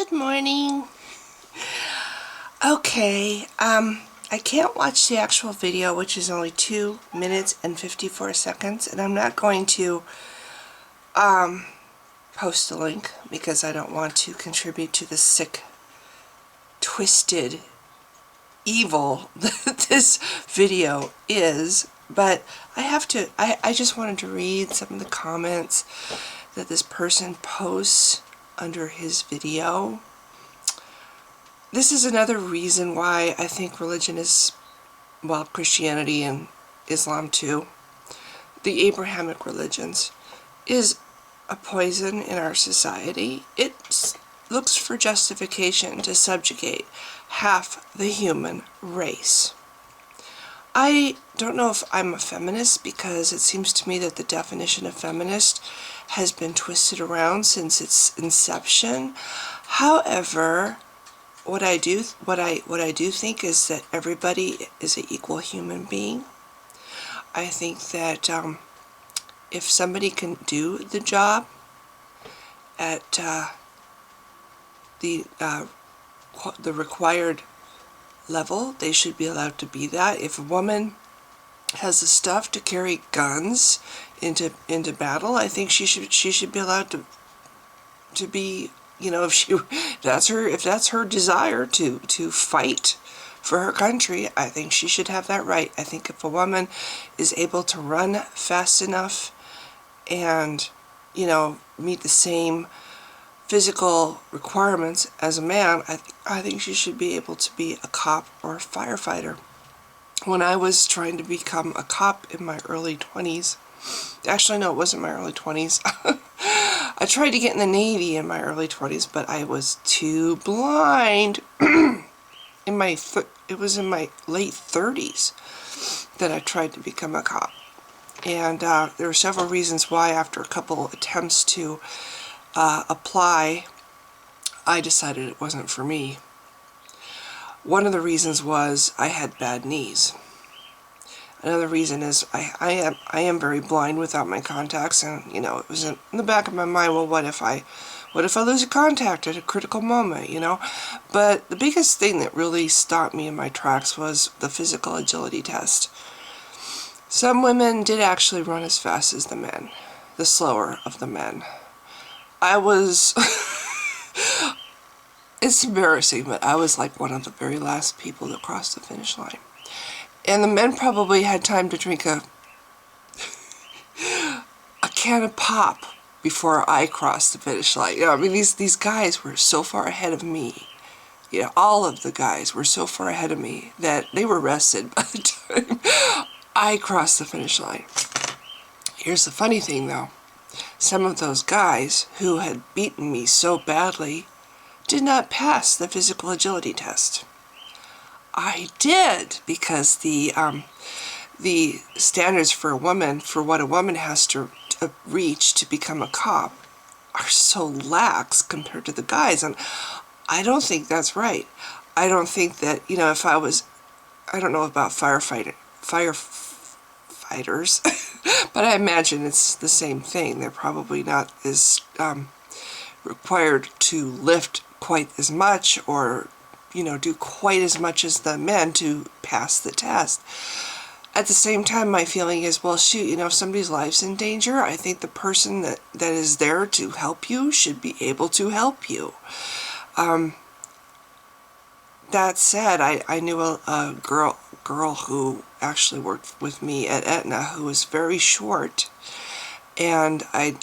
Good morning. Okay, I can't watch the actual video, which is only 2 minutes and 54 seconds, and I'm not going to post a link because I don't want to contribute to the sick, twisted evil that this video is. But I just wanted to read some of the comments that this person posts under his video. This is another reason why I think religion is, well, Christianity and Islam too, the Abrahamic religions, is a poison in our society. It looks for justification to subjugate half the human race. I don't know if I'm a feminist, because it seems to me that the definition of feminist has been twisted around since its inception. However, what I do think is that everybody is an equal human being. I think that if somebody can do the job at the required level, they should be allowed to be that. If a woman has the stuff to carry guns into battle, I think she should be allowed to be, you know, if that's her desire to fight for her country, I think she should have that right. I think if a woman is able to run fast enough and, you know, meet the same physical requirements as a man, I think she should be able to be a cop or a firefighter. When I was trying to become a cop in my early 20s, actually no, it wasn't my early 20s, I tried to get in the Navy in my early 20s, but I was too blind. It was in my late 30s that I tried to become a cop. And there were several reasons why. After a couple attempts to apply, I decided it wasn't for me. One of the reasons was I had bad knees. Another reason is I am very blind without my contacts, and you know, it was in the back of my mind, well, what if I lose a contact at a critical moment, you know? But the biggest thing that really stopped me in my tracks was the physical agility test. Some women did actually run as fast as the men, the slower of the men. I was, it's embarrassing, but I was like one of the very last people that crossed the finish line. And the men probably had time to drink a can of pop before I crossed the finish line. You know, I mean, these guys were so far ahead of me. You know, all of the guys were so far ahead of me that they were rested by the time I crossed the finish line. Here's the funny thing, though. Some of those guys who had beaten me so badly did not pass the physical agility test. I did, because the standards for a woman, for what a woman has to reach to become a cop, are so lax compared to the guys, and I don't think that's right. I don't think that, you know, if I don't know about firefighters, but I imagine it's the same thing. They're probably not as required to lift quite as much, or, you know, do quite as much as the men to pass the test. At the same time, my feeling is, well, shoot, you know, if somebody's life's in danger, I think the person that is there to help you should be able to help you. That said, I knew a girl who actually worked with me at Aetna who was very short, and I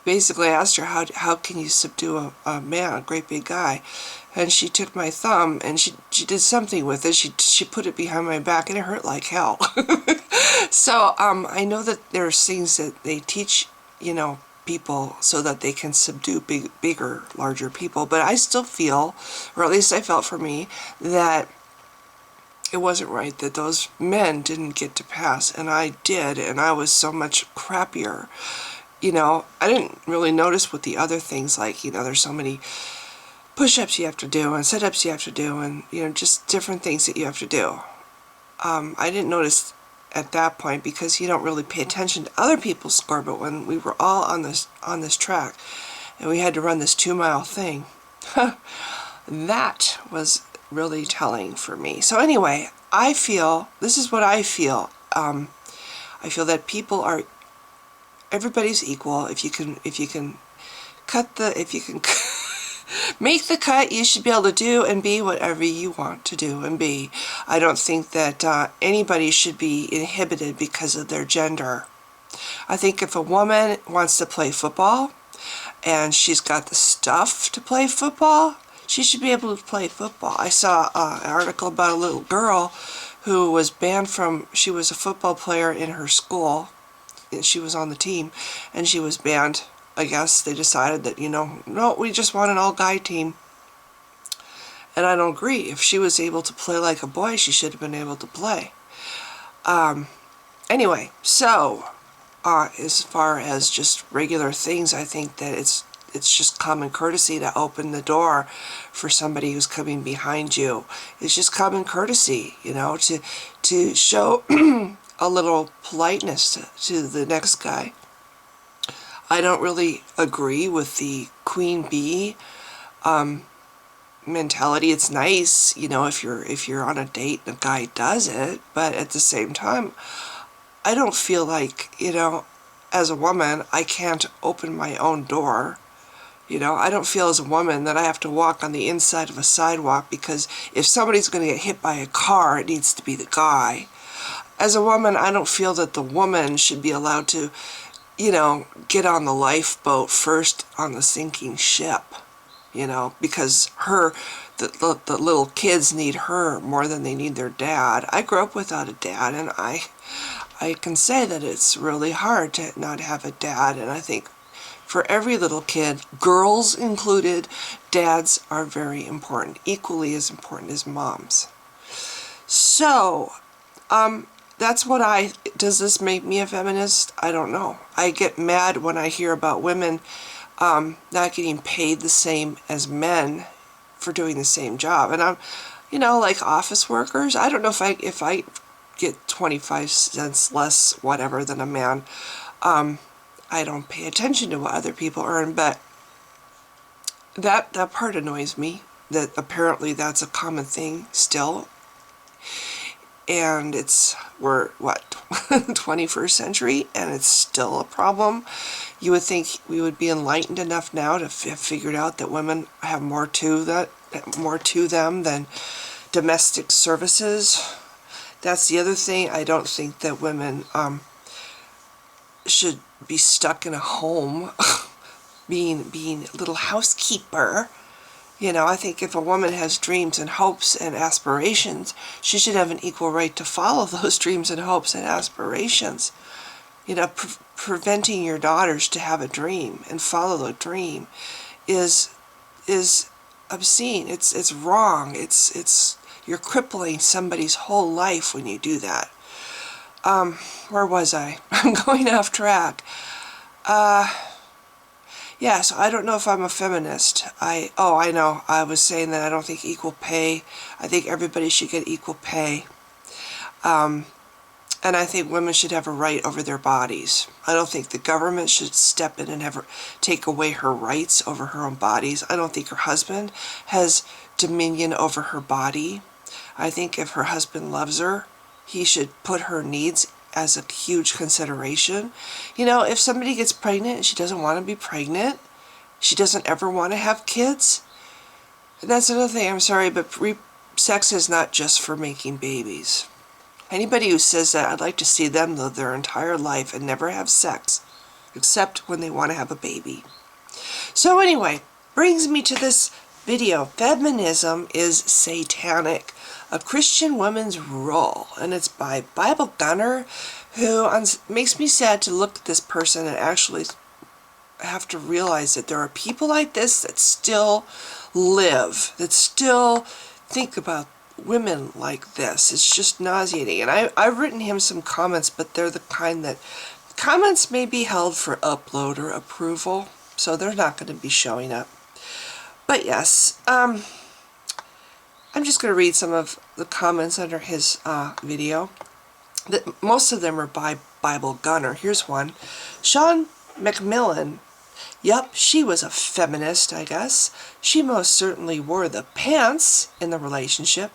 basically asked her, how can you subdue a man, a great big guy? And she took my thumb and she did something with it. She put it behind my back, and it hurt like hell. So I know that there's things that they teach, you know, people so that they can subdue bigger, larger people. But I still feel, or at least I felt for me, that it wasn't right that those men didn't get to pass, and I did, and I was so much crappier. You know, I didn't really notice with the other things, like, you know, there's so many push-ups you have to do and sit-ups you have to do, and, you know, just different things that you have to do. I didn't notice at that point because you don't really pay attention to other people's score, but when we were all on this track and we had to run this 2-mile thing, That was really telling for me. So anyway, I feel, this is what I feel. I feel that everybody's equal. If you can make the cut, you should be able to do and be whatever you want to do and be. I don't think that anybody should be inhibited because of their gender. I think if a woman wants to play football and she's got the stuff to play football, she should be able to play football. I saw an article about a little girl who was banned from, she was a football player in her school, and she was on the team, and she was banned. I guess they decided that, no, we just want an all-guy team. And I don't agree. If she was able to play like a boy, she should have been able to play. Anyway, so as far as just regular things, I think that it's just common courtesy to open the door for somebody who's coming behind you. It's just common courtesy, to show a little politeness to the next guy. I don't really agree with the queen bee mentality. It's nice, if you're on a date and a guy does it, but at the same time, I don't feel like, as a woman, I can't open my own door. I don't feel as a woman that I have to walk on the inside of a sidewalk, because if somebody's going to get hit by a car, it needs to be the guy. As a woman, I don't feel that the woman should be allowed to, get on the lifeboat first on the sinking ship, because the little kids need her more than they need their dad. I grew up without a dad, and I can say that it's really hard to not have a dad, and I think for every little kid, girls included, dads are very important, equally as important as moms. So, that's what does this make me a feminist? I don't know. I get mad when I hear about women not getting paid the same as men for doing the same job. And I'm, like office workers, I don't know if I get 25 cents less, whatever, than a man. I don't pay attention to what other people earn, but that part annoys me, that apparently that's a common thing still. And we're 21st century, and it's still a problem. You would think we would be enlightened enough now to have figured out that women have more to them than domestic services. That's the other thing. I don't think that women should be stuck in a home being a little housekeeper. I think if a woman has dreams and hopes and aspirations, she should have an equal right to follow those dreams and hopes and aspirations. Preventing your daughters to have a dream and follow the dream is obscene. It's wrong. You're crippling somebody's whole life when you do that. Where was I? I'm going off track. Yeah, so I don't know if I'm a feminist. I know. I was saying that I don't think equal pay. I think everybody should get equal pay. And I think women should have a right over their bodies. I don't think the government should step in and take away her rights over her own bodies. I don't think her husband has dominion over her body. I think if her husband loves her, he should put her needs as a huge consideration. If somebody gets pregnant and she doesn't want to be pregnant, she doesn't ever want to have kids, and that's another thing, I'm sorry, but sex is not just for making babies. Anybody who says that, I'd like to see them live their entire life and never have sex, except when they want to have a baby. So anyway, brings me to this video. Feminism is Satanic, a Christian woman's role, and it's by BibleGunner, who makes me sad to look at this person and actually have to realize that there are people like this that still live, that still think about women like this. It's just nauseating. And I've written him some comments, but they're the kind that comments may be held for upload or approval, so they're not going to be showing up. But yes, I'm just going to read some of the comments under his video. Most of them are by BibleGunner. Here's one. Sean McMillan Yep, she was a feminist, I guess. She most certainly wore the pants in the relationship,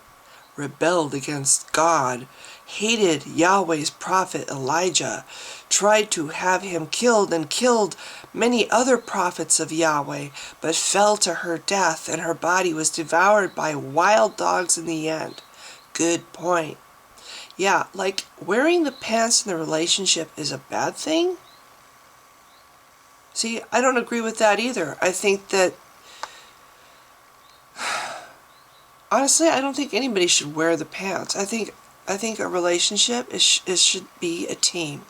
rebelled against God, hated Yahweh's prophet Elijah, tried to have him killed and killed many other prophets of Yahweh, but fell to her death and her body was devoured by wild dogs in the end. Good point. Yeah, like wearing the pants in the relationship is a bad thing? See, I don't agree with that either. I think that, honestly, I don't think anybody should wear the pants. I think a relationship should be a team.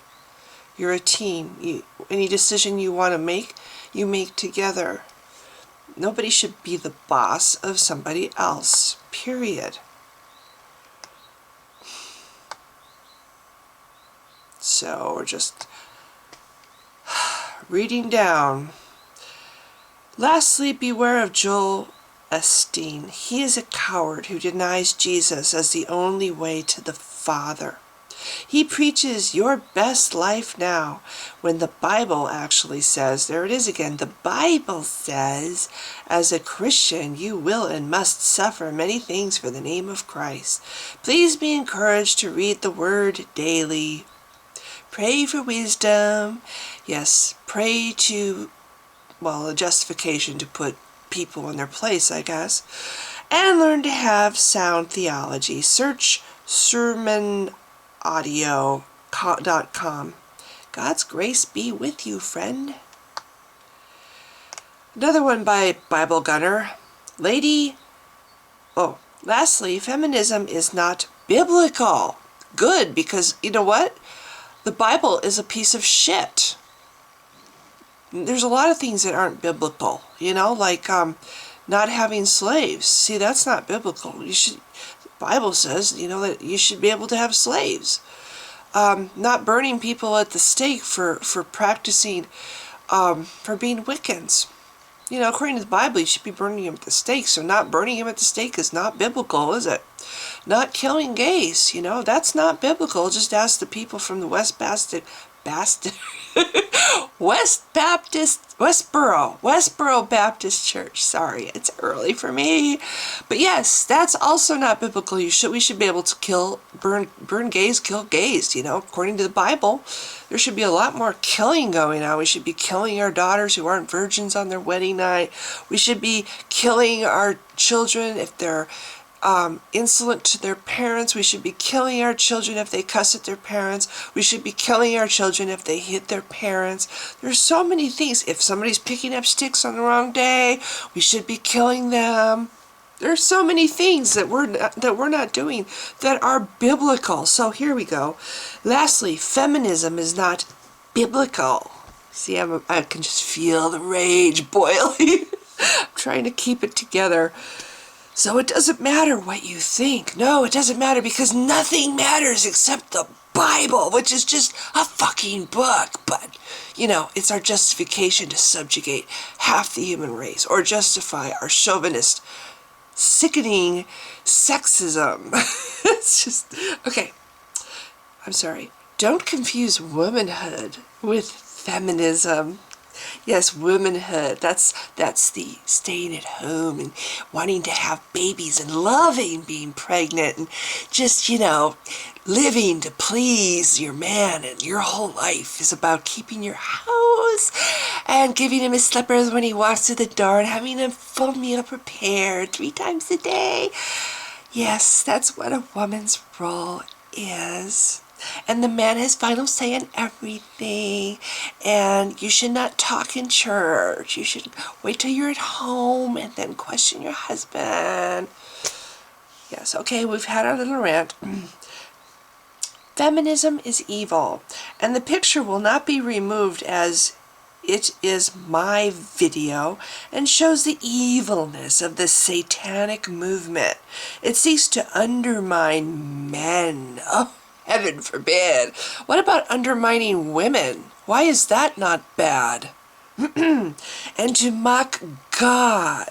You're a team. Any decision you want to make, you make together. Nobody should be the boss of somebody else, period. So we're just reading down. Lastly, beware of Joel Osteen. He is a coward who denies Jesus as the only way to the Father. He preaches your best life now, when the Bible actually says, there it is again, the Bible says, as a Christian, you will and must suffer many things for the name of Christ. Please be encouraged to read the Word daily. Pray for wisdom. Yes, pray to, well, a justification to put people in their place, I guess. And learn to have sound theology. Search sermonaudio.com. God's grace be with you, friend. Another one by BibleGunner. Lastly, feminism is not biblical. Good, because you know what? The Bible is a piece of shit. There's a lot of things that aren't biblical, like not having slaves. See, that's not biblical. The Bible says, that you should be able to have slaves. Not burning people at the stake for practicing, for being Wiccans. According to the Bible, you should be burning him at the stake. So not burning him at the stake is not biblical, is it? Not killing gays, that's not biblical. Just ask the people from the Westboro Baptist Church. Sorry, it's early for me. But yes, that's also not biblical. We should be able to burn gays, kill gays, according to the Bible. There should be a lot more killing going on. We should be killing our daughters who aren't virgins on their wedding night. We should be killing our children if they're insolent to their parents. We should be killing our children if they cuss at their parents. We should be killing our children if they hit their parents. There's so many things. If somebody's picking up sticks on the wrong day, we should be killing them. There's so many things that we're not doing that are biblical. So here we go. Lastly, feminism is not biblical. See, I can just feel the rage boiling. I'm trying to keep it together. So it doesn't matter what you think. No, it doesn't matter, because nothing matters except the Bible, which is just a fucking book. But, it's our justification to subjugate half the human race, or justify our chauvinist, sickening sexism. It's just, okay. I'm sorry. Don't confuse womanhood with feminism. Yes, womanhood. That's the staying at home and wanting to have babies and loving being pregnant and just, living to please your man, and your whole life is about keeping your house and giving him his slippers when he walks through the door and having a full meal prepared 3 times a day. Yes, that's what a woman's role is. And the man has final say in everything. And you should not talk in church. You should wait till you're at home and then question your husband. Yes, okay, we've had our little rant. Feminism is evil. And the picture will not be removed, as it is my video and shows the evilness of the Satanic movement. It seeks to undermine men. Oh, heaven forbid. What about undermining women? Why is that not bad? And to mock God,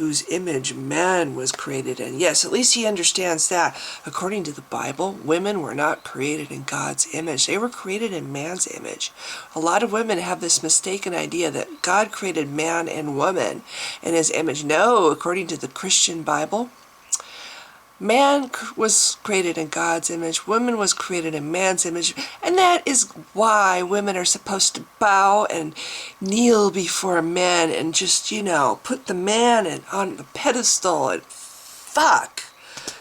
whose image man was created in. Yes, at least he understands that. According to the Bible, women were not created in God's image. They were created in man's image. A lot of women have this mistaken idea that God created man and woman in his image. No, according to the Christian Bible, man was created in God's image, woman was created in man's image, and that is why women are supposed to bow and kneel before men and just, put the man on the pedestal and fuck.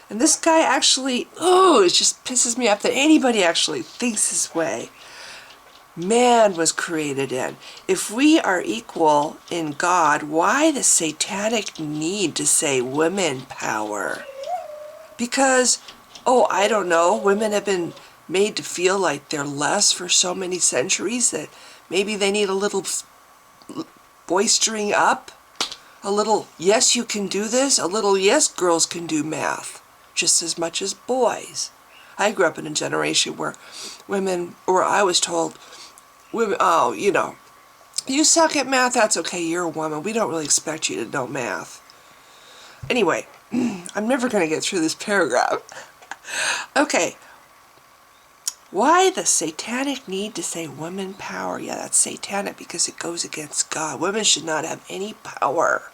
And this guy actually, it just pisses me off that anybody actually thinks this way. Man was created in. If we are equal in God, why the satanic need to say women power? Because, I don't know, women have been made to feel like they're less for so many centuries that maybe they need a little boistering up, a little, yes, you can do this, a little, yes, girls can do math, just as much as boys. I grew up in a generation where I was told, women, you suck at math, that's okay, you're a woman, we don't really expect you to know math. Anyway, I'm never going to get through this paragraph. Okay. Why the satanic need to say woman power? Yeah, that's satanic because it goes against God. Women should not have any power.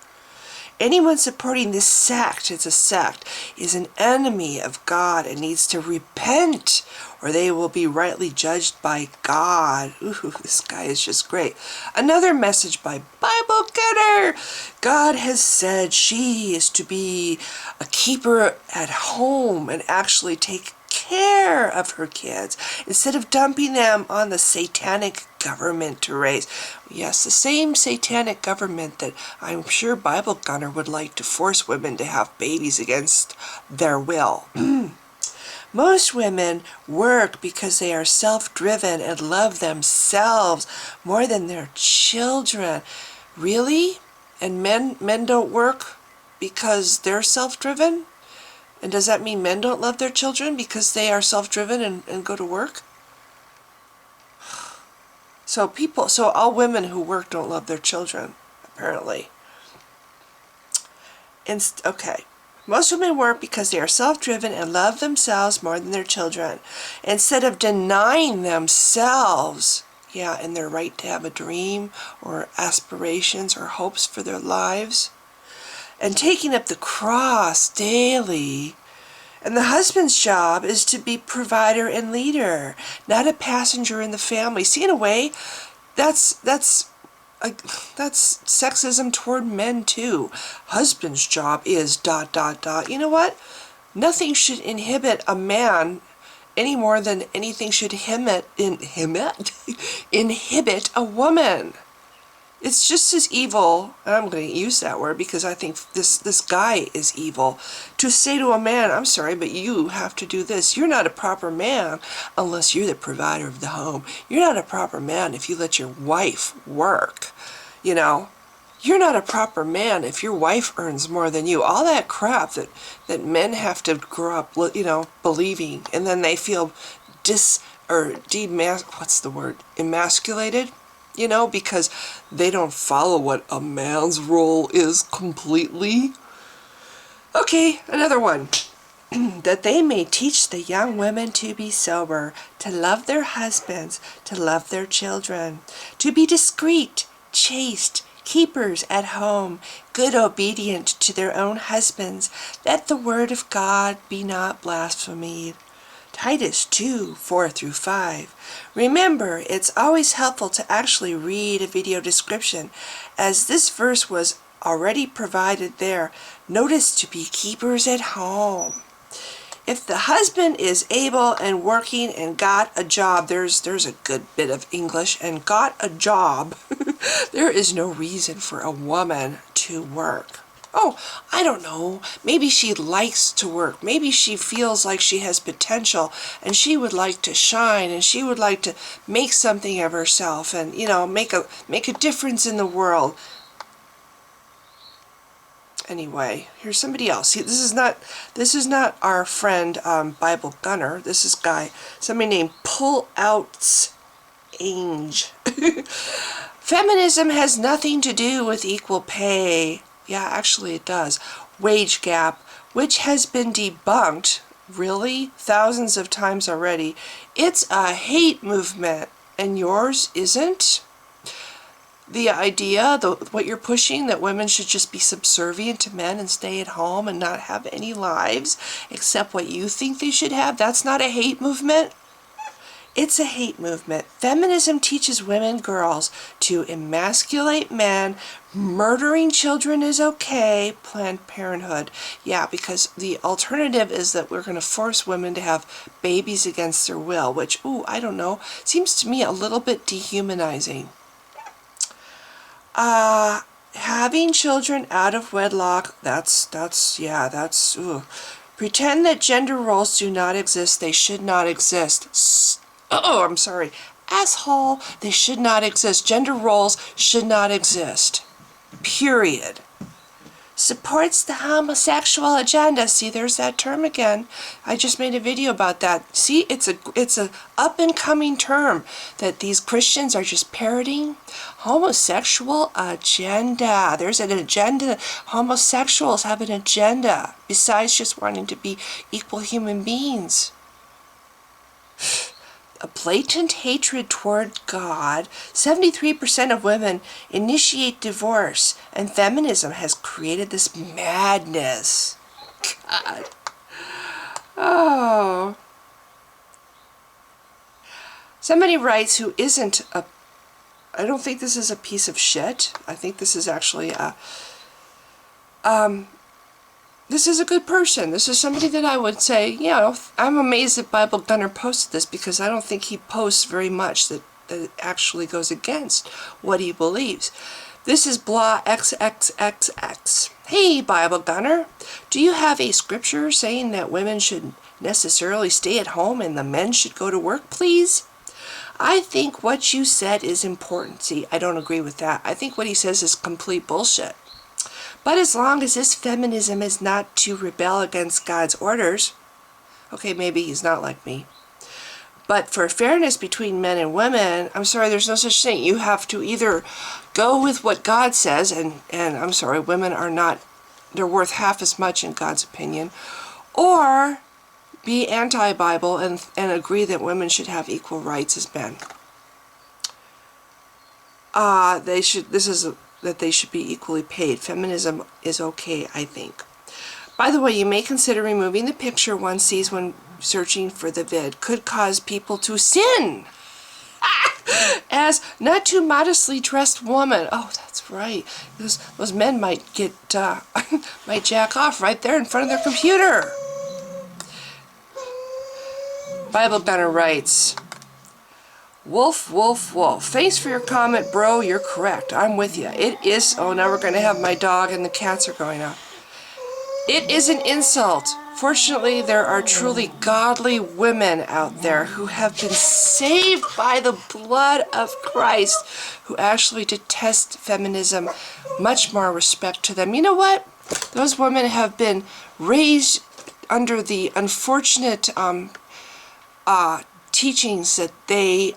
Anyone supporting this sect, it's a sect, is an enemy of God and needs to repent or they will be rightly judged by God. Ooh, this guy is just great. Another message by BibleGunner. God has said she is to be a keeper at home and actually take care of her kids instead of dumping them on the satanic government to raise. Yes, the same satanic government that I'm sure BibleGunner would like to force women to have babies against their will. Most women work because they are self-driven and love themselves more than their children. Really? And men don't work because they're self-driven? And does that mean men don't love their children because they are self-driven and go to work? So all women who work don't love their children, apparently. Okay. Most women work because they are self-driven and love themselves more than their children. Instead of denying themselves, and their right to have a dream or aspirations or hopes for their lives, and taking up the cross daily. And the husband's job is to be provider and leader, not a passenger in the family. See, in a way, that's sexism toward men too. Husband's job is ... You know what? Nothing should inhibit a man any more than anything should inhibit a woman. It's just as evil, and I'm going to use that word because I think this guy is evil, to say to a man, I'm sorry, but you have to do this. You're not a proper man unless you're the provider of the home. You're not a proper man if you let your wife work. You're not a proper man if your wife earns more than you. All that crap that men have to grow up, believing, and then they feel emasculated. Because they don't follow what a man's role is completely. Okay, another one. That they may teach the young women to be sober, to love their husbands, to love their children, to be discreet, chaste, keepers at home, good, obedient to their own husbands, that the word of God be not blasphemed. Titus 2, 4-5. Remember, it's always helpful to actually read a video description, as this verse was already provided there. Notice to be keepers at home. If the husband is able and working and got a job, there's a good bit of English, and got a job, there is no reason for a woman to work. Oh, I don't know. Maybe she likes to work. Maybe she feels like she has potential and she would like to shine and she would like to make something of herself and, make a difference in the world. Anyway, here's somebody else. See, this is not our friend BibleGunner. This is somebody named Pull Outs Ange. Feminism has nothing to do with equal pay. Yeah, actually it does. Wage gap, which has been debunked, really, thousands of times already. It's a hate movement, and yours isn't? The idea, what you're pushing, that women should just be subservient to men and stay at home and not have any lives except what you think they should have, that's not a hate movement? It's a hate movement. Feminism teaches women, girls, to emasculate men. Murdering children is okay. Planned Parenthood. Yeah, because the alternative is that we're going to force women to have babies against their will, which, ooh, I don't know, seems to me a little bit dehumanizing. Having children out of wedlock, ooh. Pretend that gender roles do not exist. They should not exist. Oh, I'm sorry. Asshole, they should not exist. Gender roles should not exist. Period. Supports the homosexual agenda. See, there's that term again. I just made a video about that. See, it's a up and coming term that these Christians are just parroting. Homosexual agenda. There's an agenda. Homosexuals have an agenda besides just wanting to be equal human beings. A blatant hatred toward God. 73% of women initiate divorce, and feminism has created this madness. God. Oh. Somebody writes who isn't a... I don't think this is a piece of shit. I think this is actually a... this is a good person. This is somebody that I would say, you know, I'm amazed that BibleGunner posted this because I don't think he posts very much that actually goes against what he believes. This is blah XXXX. Hey, BibleGunner, do you have a scripture saying that women should necessarily stay at home and the men should go to work, please? I think what you said is important. See, I don't agree with that. I think what he says is complete bullshit. But as long as this feminism is not to rebel against God's orders, okay, maybe he's not like me. But for fairness between men and women, I'm sorry, there's no such thing. You have to either go with what God says, and I'm sorry, women are not, they're worth half as much in God's opinion, or be anti-Bible and agree that women should have equal rights as men. They should, that they should be equally paid. Feminism is okay, I think. By the way, you may consider removing the picture one sees when searching for the vid. Could cause people to sin. As not too modestly dressed woman. Oh, that's right. Those men might get, might jack off right there in front of their computer. BibleGunner writes, Wolf, wolf, wolf. Thanks for your comment, bro. You're correct. I'm with you. It is... Oh, now we're going to have my dog and the cats are going up. It is an insult. Fortunately, there are truly godly women out there who have been saved by the blood of Christ, who actually detest feminism. Much more respect to them. You know what? Those women have been raised under the unfortunate teachings that they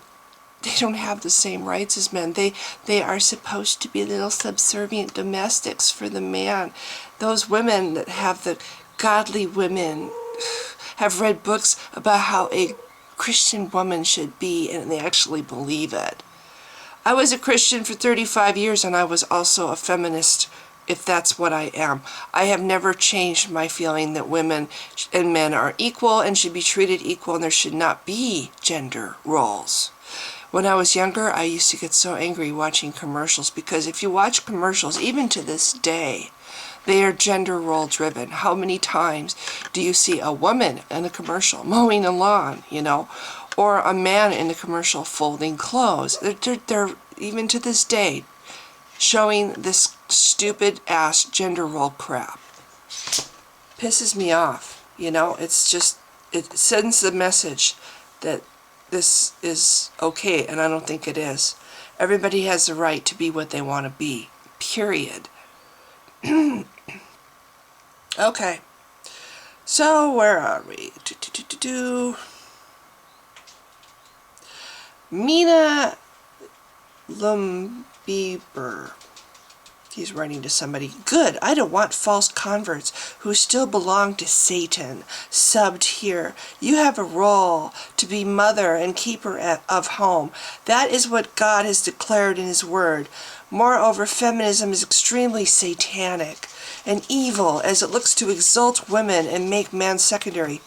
don't have the same rights as men. They are supposed to be little subservient domestics for the man. Those women that have the godly women have read books about how a Christian woman should be, and they actually believe it. I was a Christian for 35 years, and I was also a feminist, if that's what I am. I have never changed my feeling that women and men are equal and should be treated equal, and there should not be gender roles. When I was younger, I used to get so angry watching commercials, because if you watch commercials, even to this day, they are gender role driven. How many times do you see a woman in a commercial mowing a lawn, you know, or a man in a commercial folding clothes? They're even to this day showing this stupid ass gender role crap. Pisses me off, you know. It's just, it sends the message that this is okay, and I don't think it is. Everybody has the right to be what they want to be, period. Okay, so where are we? Mina Lumbieber. He's writing to somebody. Good. I don't want false converts who still belong to Satan, subbed here. You have a role to be mother and keeper of home. That is what God has declared in his word. Moreover, feminism is extremely satanic and evil as it looks to exalt women and make man secondary.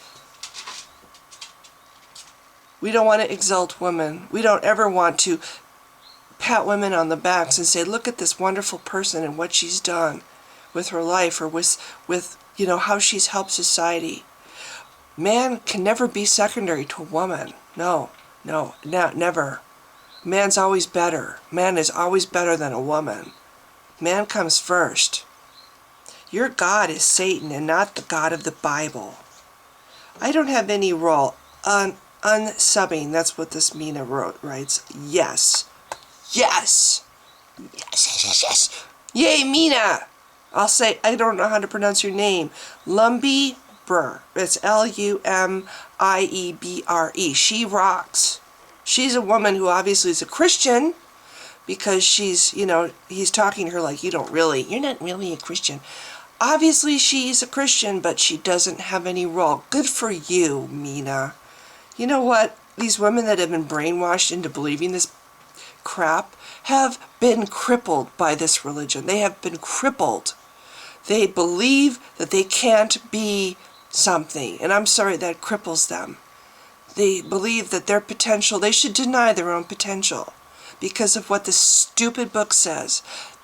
We don't want to exalt women. We don't ever want to pat women on the backs and say, look at this wonderful person and what she's done with her life, or with you know, how she's helped society. Man can never be secondary to a woman. No, never. Man's always better. Man is always better than a woman. Man comes first. Your God is Satan and not the God of the Bible. I don't have any role. Unsubbing, that's what this Mina writes. Yes. Yes. Yes. Yay, Mina. I'll say, I don't know how to pronounce your name. Lumby Burr. It's Lumiebre. She rocks. She's a woman who obviously is a Christian, because she's, you know, he's talking to her like, you're not really a Christian. Obviously she's a Christian, but she doesn't have any role. Good for you, Mina. You know what? These women that have been brainwashed into believing this crap have been crippled by this religion. They have been crippled. They believe that they can't be something, and I'm sorry, that cripples them. They believe that their potential, they should deny their own potential because of what this stupid book says.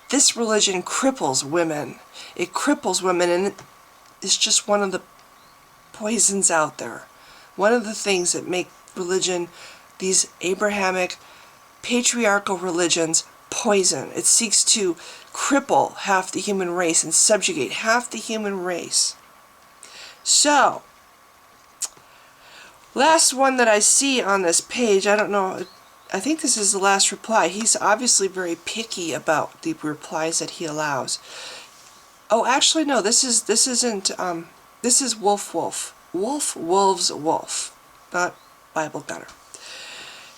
This religion cripples women. It cripples women, and it's just one of the poisons out there. One of the things that make religion, these Abrahamic, patriarchal religions, poison. It seeks to cripple half the human race and subjugate half the human race. So, last one that I see on this page, I don't know, I think this is the last reply. He's obviously very picky about the replies that he allows. Oh, actually, no, this isn't, this is Wolf, not BibleGunner.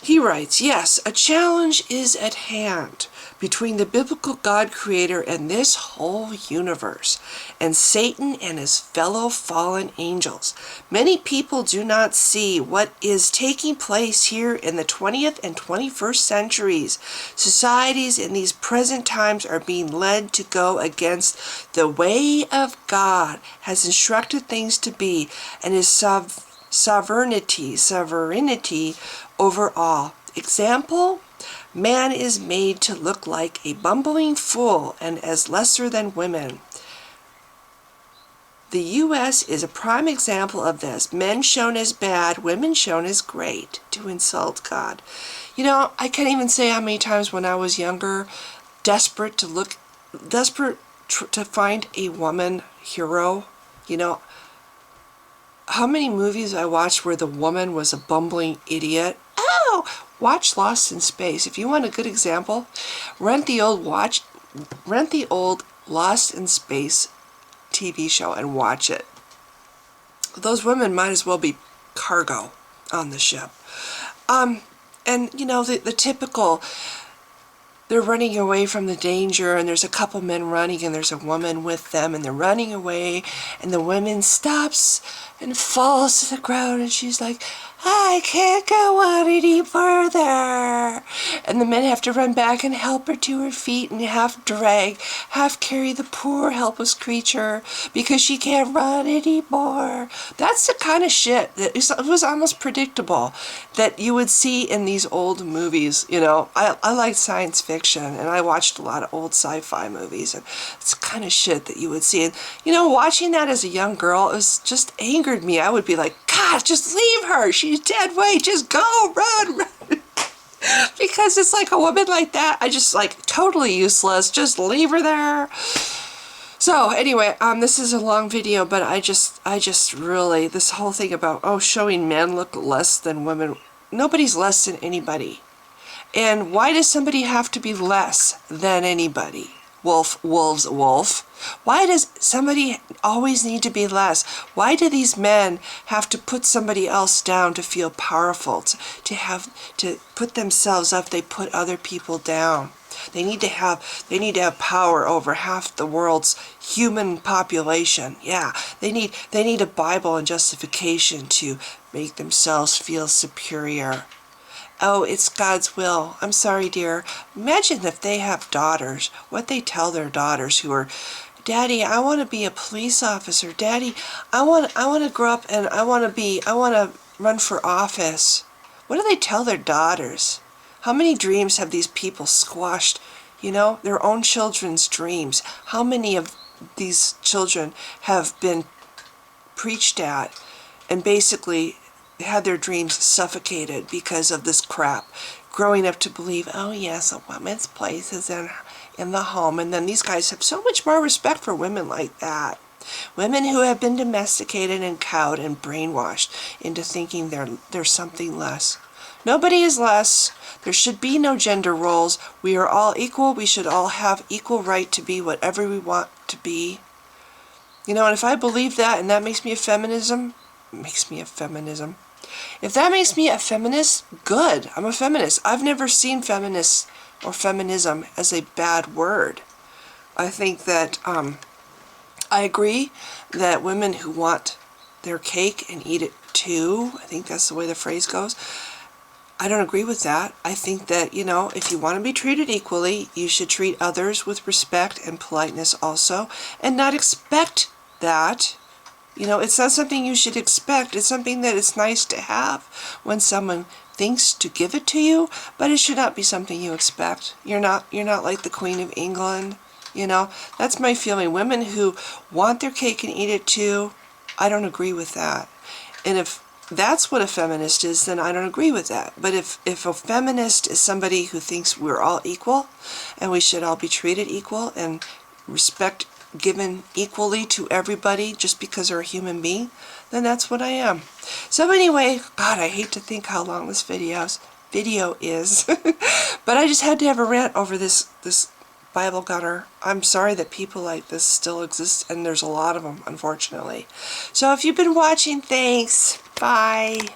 He writes, yes, a challenge is at hand between the biblical God creator and this whole universe, and Satan and his fellow fallen angels. Many people do not see what is taking place here in the 20th and 21st centuries. Societies in these present times are being led to go against the way of God has instructed things to be, and his sovereignty over all. Example, man is made to look like a bumbling fool and as lesser than women. The U.S. is a prime example of this. Men shown as bad, women shown as great, to insult God. You know, I can't even say how many times when I was younger, desperate to find a woman hero, you know, how many movies I watched where the woman was a bumbling idiot. Oh, watch Lost in Space. If you want a good example, rent the old Lost in Space TV show and watch it. Those women might as well be cargo on the ship. And you know, the typical, they're running away from the danger, and there's a couple men running, and there's a woman with them, and they're running away, and the woman stops and falls to the ground, and she's like, I can't go on any further. And the men have to run back and help her to her feet and half drag, half carry the poor helpless creature because she can't run anymore. That's the kind of shit that it was almost predictable that you would see in these old movies. You know, I like science fiction, and I watched a lot of old sci-fi movies, and it's the kind of shit that you would see. And, you know, watching that as a young girl, it was just angered me. I would be like, God, just leave her. She's dead weight. Just go, run. Because it's like a woman like that, I just like totally useless. Just leave her there. So anyway, this is a long video, but I just really, this whole thing about, showing men look less than women. Nobody's less than anybody. And why does somebody have to be less than anybody? Wolf. Why does somebody always need to be less? Why do these men have to put somebody else down to feel powerful, to put themselves up? They put other people down. They need to have power over half the world's human population. Yeah, they need a Bible and justification to make themselves feel superior. Oh, it's God's will. I'm sorry, dear. Imagine if they have daughters, what they tell their daughters who are, Daddy, I want to be a police officer. Daddy, I want to grow up and I want to run for office. What do they tell their daughters? How many dreams have these people squashed? Their own children's dreams. How many of these children have been preached at and basically had their dreams suffocated because of this crap? Growing up to believe, oh yes, a woman's place is in the home. And then these guys have so much more respect for women like that. Women who have been domesticated and cowed and brainwashed into thinking they're something less. Nobody is less. There should be no gender roles. We are all equal. We should all have equal right to be whatever we want to be. And if I believe that and that makes me a feminism, If that makes me a feminist, good. I'm a feminist. I've never seen feminist or feminism as a bad word. I think that I agree that women who want their cake and eat it too, I think that's the way the phrase goes. I don't agree with that. I think that, if you want to be treated equally, you should treat others with respect and politeness also, and not expect that. It's not something you should expect. It's something that it's nice to have when someone thinks to give it to you, but it should not be something you expect. You're not like the Queen of England. That's my feeling. Women who want their cake and eat it too, I don't agree with that. And if that's what a feminist is, then I don't agree with that. But if a feminist is somebody who thinks we're all equal and we should all be treated equal and respect given equally to everybody just because they're a human being, then that's what I am. So anyway, God, I hate to think how long this video is. But I just had to have a rant over this BibleGunner. I'm sorry that people like this still exist, and there's a lot of them, unfortunately. So if you've been watching, thanks. Bye.